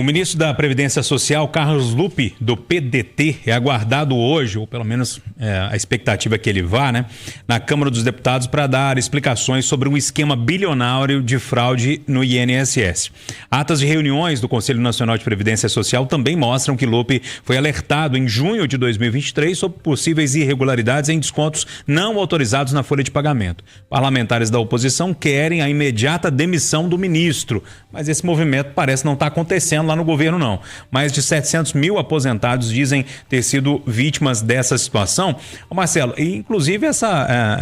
O ministro da Previdência Social, Carlos Lupe, do PDT, é aguardado hoje, ou pelo menos a expectativa é que ele vá, né, na Câmara dos Deputados para dar explicações sobre um esquema bilionário de fraude no INSS. Atas de reuniões do Conselho Nacional de Previdência Social também mostram que Lupe foi alertado em junho de 2023 sobre possíveis irregularidades em descontos não autorizados na folha de pagamento. Parlamentares da oposição querem a imediata demissão do ministro, mas esse movimento parece não estar acontecendo lá no governo, não. Mais de 700 mil aposentados dizem ter sido vítimas dessa situação. Marcelo, inclusive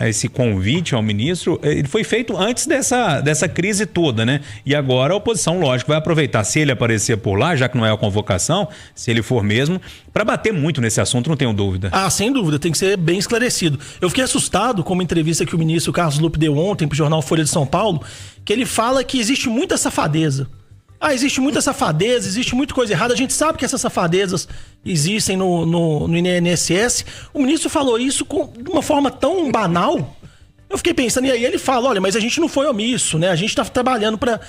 esse convite ao ministro, ele foi feito antes dessa crise toda, né? E agora a oposição, lógico, vai aproveitar, se ele aparecer por lá, já que não é a convocação, se ele for mesmo, para bater muito nesse assunto, não tenho dúvida. Ah, sem dúvida, tem que ser bem esclarecido. Eu fiquei assustado com uma entrevista que o ministro Carlos Lupe deu ontem para o jornal Folha de São Paulo, que ele fala que existe muita safadeza. Existe muita safadeza, existe muita coisa errada. A gente sabe que essas safadezas existem no INSS. O ministro falou isso de uma forma tão banal. Eu fiquei pensando, e aí ele fala, olha, mas a gente não foi omisso, né? A gente tá trabalhando pra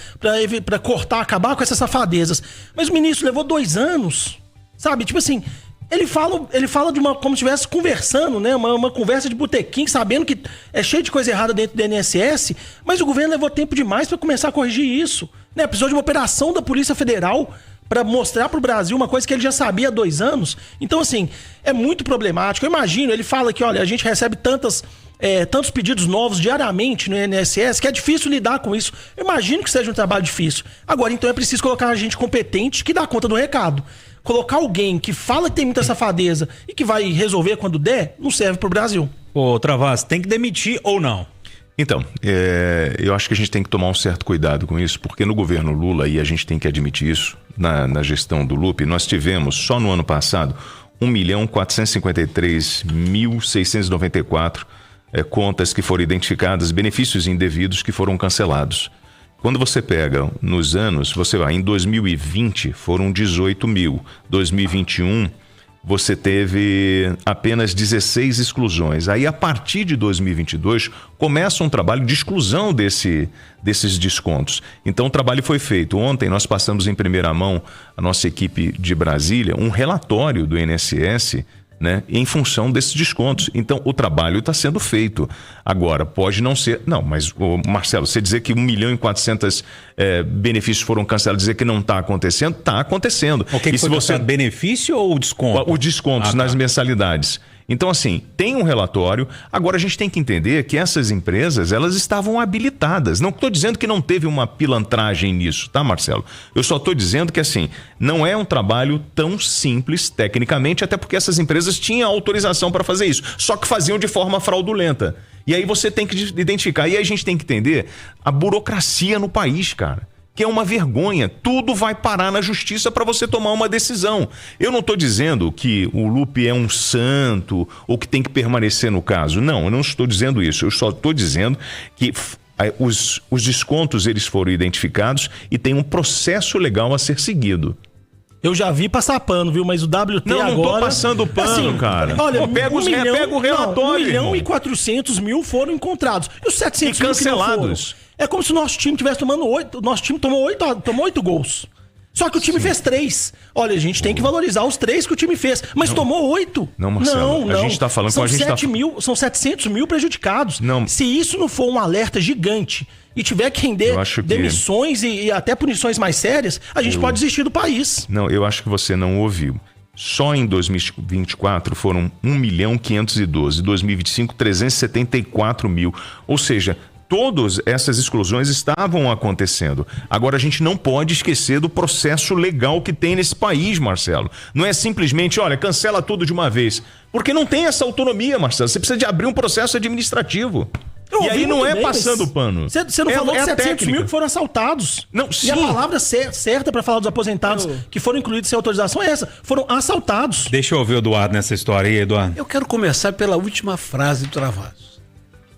cortar, acabar com essas safadezas. Mas o ministro levou 2 anos, sabe? Tipo assim, ele fala de como se estivesse conversando, né? Uma conversa de botequim, sabendo que é cheio de coisa errada dentro do INSS, mas o governo levou tempo demais pra começar a corrigir isso, né? Precisou de uma operação da Polícia Federal para mostrar pro Brasil uma coisa que ele já sabia há 2 anos. Então, assim, é muito problemático. Eu imagino, ele fala que, olha, a gente recebe tantos pedidos novos diariamente no INSS que é difícil lidar com isso. Eu imagino que seja um trabalho difícil. Agora, então, é preciso colocar a gente competente que dá conta do recado. Colocar alguém que fala que tem muita safadeza e que vai resolver quando der, não serve pro Brasil. Ô, Travas, tem que demitir ou não? Então, eu acho que a gente tem que tomar um certo cuidado com isso, porque no governo Lula, e a gente tem que admitir isso, na gestão do Lupe, nós tivemos, só no ano passado, 1.453.694 contas que foram identificadas, benefícios indevidos que foram cancelados. Quando você pega nos anos, você vai, em 2020 foram 18 mil, 2021 você teve apenas 16 exclusões. Aí, a partir de 2022, começa um trabalho de exclusão desses descontos. Então, o trabalho foi feito. Ontem, nós passamos em primeira mão, a nossa equipe de Brasília, um relatório do INSS, né, em função desses descontos. Então, o trabalho está sendo feito. Agora, pode não ser... Não, mas, Marcelo, você dizer que 1.400.000 benefícios foram cancelados, dizer que não está acontecendo, está acontecendo. O que foi cancelado, benefício ou o desconto? O desconto nas mensalidades. Então, assim, tem um relatório. Agora, a gente tem que entender que essas empresas, elas estavam habilitadas. Não estou dizendo que não teve uma pilantragem nisso, tá, Marcelo? Eu só estou dizendo que, assim, não é um trabalho tão simples, tecnicamente, até porque essas empresas tinham autorização para fazer isso, só que faziam de forma fraudulenta. E aí você tem que identificar. E aí a gente tem que entender a burocracia no país, cara, que é uma vergonha. Tudo vai parar na justiça para você tomar uma decisão. Eu não estou dizendo que o Lupe é um santo ou que tem que permanecer no caso. Não, eu não estou dizendo isso. Eu só estou dizendo que os descontos eles foram identificados e tem um processo legal a ser seguido. Eu já vi passar pano, viu? Mas o WT agora... Não tô passando pano, assim, cara. Olha, pega o relatório. 1.400.000 foram encontrados. E os 700 mil cancelados. É como se o nosso time tivesse tomando 8. Nosso time tomou 8 gols. Só que o time fez 3. Olha, a gente tem que valorizar os 3 que o time fez. Mas tomou 8. Não, Marcelo. Não. A gente tá falando com a gente São 700 mil prejudicados. Não. Se isso não for um alerta gigante e tiver que render demissões e até punições mais sérias, a gente pode desistir do país. Não, eu acho que você não ouviu. Só em 2024 foram 1.512.000. 2025, 374 mil. Ou seja, todas essas exclusões estavam acontecendo. Agora, a gente não pode esquecer do processo legal que tem nesse país, Marcelo. Não é simplesmente, olha, cancela tudo de uma vez. Porque não tem essa autonomia, Marcelo. Você precisa de abrir um processo administrativo. E aí não é passando pano. Você não falou que 700 mil que foram assaltados. Não, sim. E a palavra certa para falar dos aposentados que foram incluídos sem autorização é essa. Foram assaltados. Deixa eu ouvir o Eduardo nessa história aí, Eduardo. Eu quero começar pela última frase do Travassos.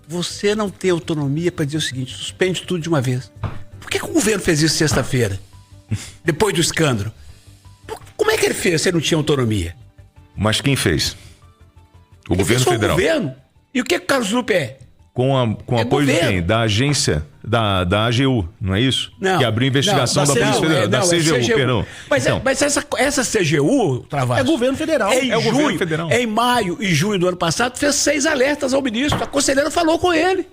Você não tem autonomia para dizer o seguinte: suspende tudo de uma vez. Por que o governo fez isso sexta-feira? Depois do escândalo. Como é que ele fez se ele não tinha autonomia? Mas quem fez? O governo federal. O governo. E o que o Carlos Lupe é? com apoio de governo. quem? Da agência, da AGU, não é isso? Não, que abriu investigação não, da Polícia Federal, da CGU, perdão. Mas, Então, mas essa CGU, Travassos, É governo federal. Em É o governo junho, federal. em maio e junho do ano passado, fez 6 alertas ao ministro. A conselheira falou com ele.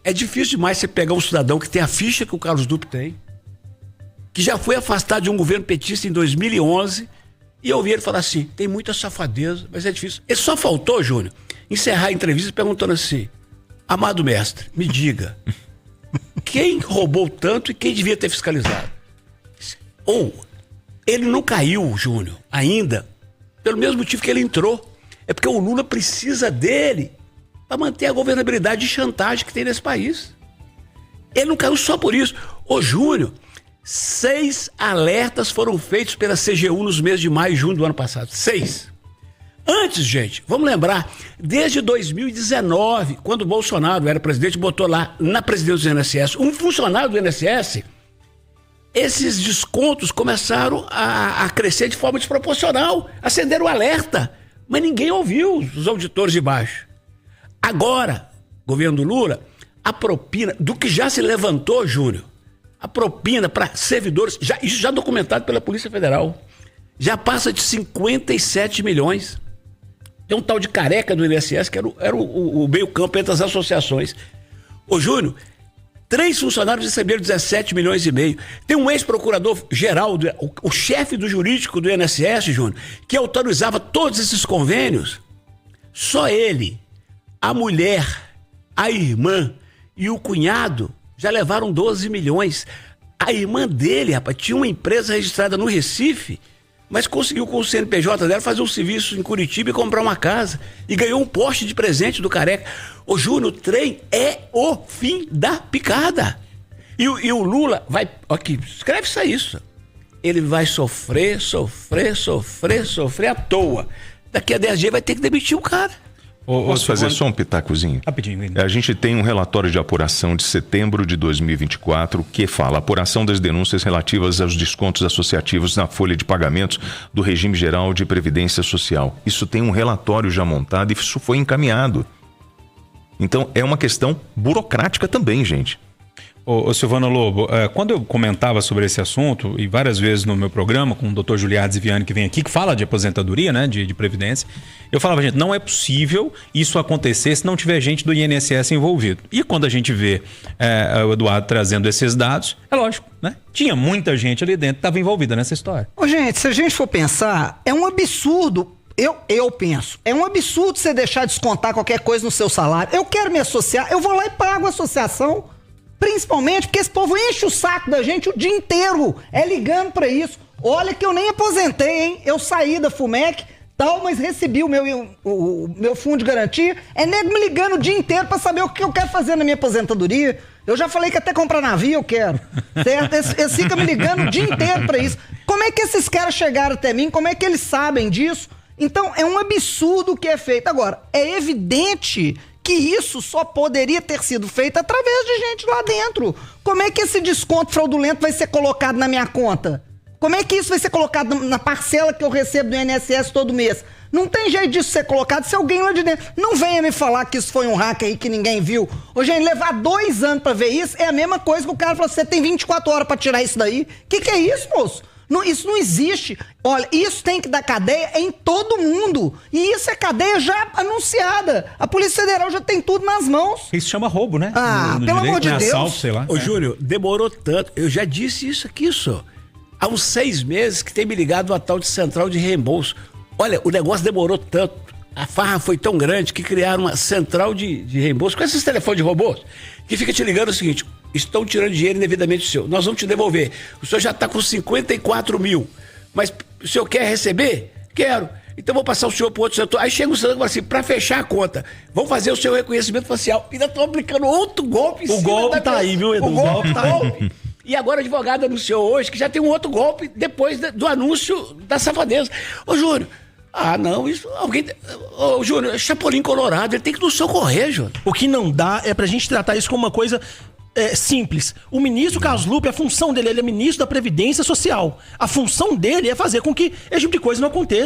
É difícil demais você pegar um cidadão que tem a ficha que o Carlos Lupe tem, que já foi afastado de um governo petista em 2011, e eu ouvi ele falar assim, tem muita safadeza, mas é difícil. Ele só faltou, Júnior, encerrar a entrevista perguntando assim, amado mestre, me diga, quem roubou tanto e quem devia ter fiscalizado? Ele não caiu, Júnior, ainda, pelo mesmo motivo que ele entrou. É porque o Lula precisa dele para manter a governabilidade de chantagem que tem nesse país. Ele não caiu só por isso. Júnior, 6 alertas foram feitos pela CGU nos meses de maio e junho do ano passado. 6. Antes, gente, vamos lembrar, desde 2019, quando o Bolsonaro era presidente, botou lá na presidência do INSS um funcionário do INSS, esses descontos começaram a crescer de forma desproporcional, acenderam o alerta, mas ninguém ouviu os auditores de baixo. Agora, governo do Lula, a propina, do que já se levantou, Júnior, a propina para servidores, isso já documentado pela Polícia Federal, já passa de 57 milhões. Tem um tal de Careca do INSS, que era o meio-campo entre as associações. Júnior, 3 funcionários receberam 17 milhões e meio. Tem um ex-procurador-geral, o chefe do jurídico do INSS, Júnior, que autorizava todos esses convênios. Só ele, a mulher, a irmã e o cunhado já levaram 12 milhões. A irmã dele, rapaz, tinha uma empresa registrada no Recife, mas conseguiu com o CNPJ dela fazer um serviço em Curitiba e comprar uma casa. E ganhou um Porsche de presente do Careca. Júnior, o trem é o fim da picada. E o Lula vai... Aqui, escreve isso. Ele vai sofrer à toa. Daqui a 10 dias vai ter que demitir o cara. Posso fazer só um pitacozinho? Rapidinho. A gente tem um relatório de apuração de setembro de 2024 que fala apuração das denúncias relativas aos descontos associativos na folha de pagamentos do regime geral de previdência social. Isso tem um relatório já montado e isso foi encaminhado. Então é uma questão burocrática também, gente. Silvano Lobo, quando eu comentava sobre esse assunto, e várias vezes no meu programa, com o Dr. Giuliades Viani, que vem aqui, que fala de aposentadoria, né, de previdência, eu falava, gente, não é possível isso acontecer se não tiver gente do INSS envolvido. E quando a gente vê o Eduardo trazendo esses dados, é lógico, né? Tinha muita gente ali dentro que estava envolvida nessa história. Gente, se a gente for pensar, é um absurdo. Eu penso, é um absurdo você deixar descontar qualquer coisa no seu salário. Eu quero me associar, eu vou lá e pago a associação. Principalmente porque esse povo enche o saco da gente o dia inteiro, ligando pra isso. Olha que eu nem aposentei, hein? Eu saí da FUMEC, tal, mas recebi o meu fundo de garantia. Nego me ligando o dia inteiro pra saber o que eu quero fazer na minha aposentadoria. Eu já falei que até comprar navio eu quero, certo? Eles ficam me ligando o dia inteiro pra isso. Como é que esses caras chegaram até mim? Como é que eles sabem disso? Então, é um absurdo o que é feito. Agora, é evidente que isso só poderia ter sido feito através de gente lá dentro. Como é que esse desconto fraudulento vai ser colocado na minha conta? Como é que isso vai ser colocado na parcela que eu recebo do INSS todo mês? Não tem jeito disso ser colocado se alguém lá de dentro. Não venha me falar que isso foi um hack aí que ninguém viu. Gente, levar 2 anos pra ver isso é a mesma coisa que o cara falou, você tem 24 horas pra tirar isso daí. Que é isso, moço? Não, isso não existe. Olha, isso tem que dar cadeia em todo mundo. E isso é cadeia já anunciada. A Polícia Federal já tem tudo nas mãos. Isso chama roubo, né? Pelo amor de Deus. Assalto, sei lá. Júnior, demorou tanto. Eu já disse isso aqui, só. Há uns 6 meses que tem me ligado uma tal de central de reembolso. Olha, o negócio demorou tanto. A farra foi tão grande que criaram uma central de reembolso com esses telefones de robôs que fica te ligando o seguinte: estão tirando dinheiro indevidamente seu. Nós vamos te devolver. O senhor já está com 54 mil. Mas o senhor quer receber? Quero. Então vou passar o senhor para outro setor. Aí chega o senhor e fala assim, para fechar a conta, vamos fazer o seu reconhecimento facial. Ainda estão aplicando outro golpe em cima. O golpe tá aí, viu, Edu? O golpe tá aí. E agora o advogado anunciou hoje que já tem um outro golpe depois do anúncio da safadeza. Júnior, não, isso... Júnior, é Chapolin Colorado, ele tem que nos socorrer, Júnior. O que não dá é pra gente tratar isso como uma coisa simples. O ministro Carlos Lupe, a função dele, ele é ministro da Previdência Social. A função dele é fazer com que esse tipo de coisa não aconteça.